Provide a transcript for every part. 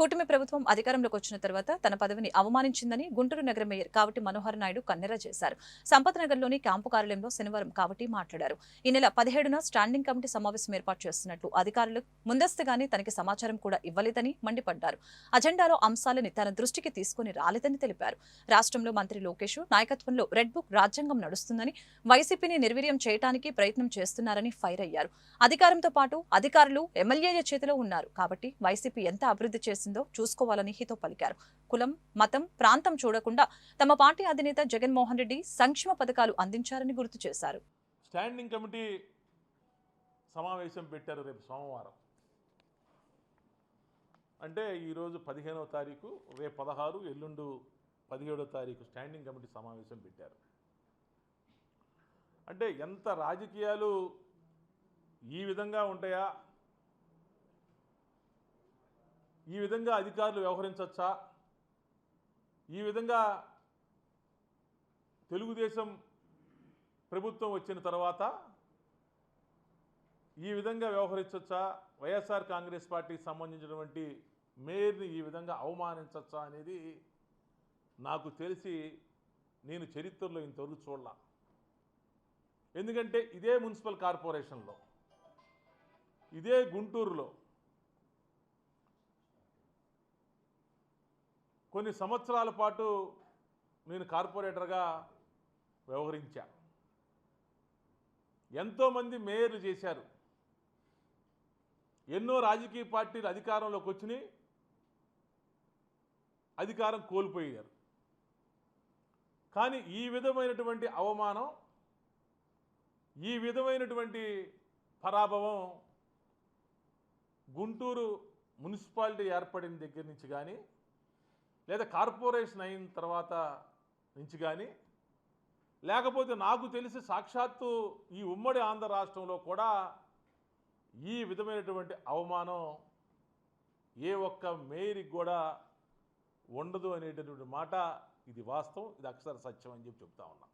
కూటమి ప్రభుత్వం అధికారంలోకి వచ్చిన తర్వాత తన పదవిని అవమానించిందని గుంటూరు నగర మేయర్ కావటి మనోహర్ నాయుడు కన్నెర చేశారు. సంపత్ నగర్లోని క్యాంపు కార్యాలయంలో శనివారం కావటి మాట్లాడారు. ఈ నెల 17న స్టాండింగ్ కమిటీ సమావేశం ఏర్పాటు చేస్తున్నట్లు అధికారులు ముందస్తుగానే తనకి సమాచారం కూడా ఇవ్వలేదని మండిపడ్డారు. అజెండాలో అంశాలని తన దృష్టికి తీసుకుని రాలేదని తెలిపారు. రాష్ట్రంలో మంత్రి లోకేష్ నాయకత్వంలో రెడ్ బుక్ రాజ్యాంగం నడుస్తుందని, వైసీపీని నిర్వీర్యం చేయడానికి ప్రయత్నం చేస్తున్నారని ఫైర్ అయ్యారు. అధికారంతో పాటు అధికారులు ఎమ్మెల్యేల చేతిలో ఉన్నారు కాబట్టి వైసీపీ ఎంత అభివృద్ధి చేసిందో చూసుకోవాలని హితో పలికారు. కులం, మతం, ప్రాంతం చూడకుండా తమ పార్టీ అధినేత జగన్మోహన్ రెడ్డి సంక్షేమ పథకాలు అందించారని గుర్తు చేశారు. స్టాండింగ్ కమిటీ సమావేశం పెట్టారు రేపు సోమవారం. అంటే ఈరోజు 15వ తారీఖు, రేపు 16, ఎల్లుండు 17వ తారీఖు స్టాండింగ్ కమిటీ సమావేశం పెట్టారు. అంటే ఎంత రాజకీయాలు ఈ విధంగా ఉంటాయా, ఈ విధంగా అధికారులు వ్యవహరించవచ్చా, ఈ విధంగా తెలుగుదేశం ప్రభుత్వం వచ్చిన తర్వాత ఈ విధంగా వ్యవహరించవచ్చా, వైఎస్ఆర్ కాంగ్రెస్ పార్టీకి సంబంధించినటువంటి మేయర్ని ఈ విధంగా అవమానించవచ్చా అనేది నాకు తెలిసి నేను చరిత్రలో ఇంతవరకు చూడలా. ఎందుకంటే ఇదే మున్సిపల్ కార్పొరేషన్లో, ఇదే గుంటూరులో కొన్ని సంవత్సరాల పాటు నేను కార్పొరేటర్గా వ్యవహరించా. ఎంతోమంది మేయర్లు చేశారు. ఎన్నో రాజకీయ పార్టీలు అధికారంలోకి వచ్చినాయి, అధికారం కోల్పోయారు. కానీ ఈ విధమైనటువంటి అవమానం, ఈ విధమైనటువంటి పరాభవం గుంటూరు మున్సిపాలిటీ ఏర్పడిన దగ్గర నుంచి కానీ, లేదా కార్పొరేషన్ అయిన తర్వాత నుంచి కానీ, లేకపోతే నాకు తెలిసి సాక్షాత్తు ఈ ఉమ్మడి ఆంధ్ర రాష్ట్రంలో కూడా ఈ విధమైనటువంటి అవమానం ఏ ఒక్క మేయర్కి కూడా ఉండదు అనేటటువంటి మాట ఇది వాస్తవం, ఇది అక్షర సత్యం అని చెప్పి చెప్తా ఉన్నా.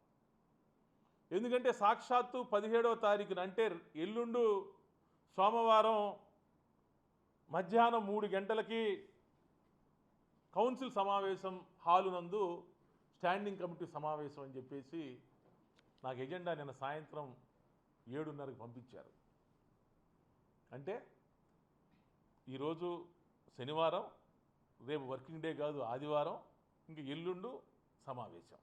ఎందుకంటే సాక్షాత్తు 17వ తారీఖున, అంటే ఎల్లుండు సోమవారం మధ్యాహ్నం 3 గంటలకి కౌన్సిల్ సమావేశం హాలు నందు స్టాండింగ్ కమిటీ సమావేశం అని చెప్పేసి నాకు ఎజెండా నిన్న సాయంత్రం 7:30కి పంపించారు. అంటే ఈరోజు శనివారం, రేపు వర్కింగ్ డే కాదు, ఆదివారం, ఇంక ఎల్లుండు సమావేశం.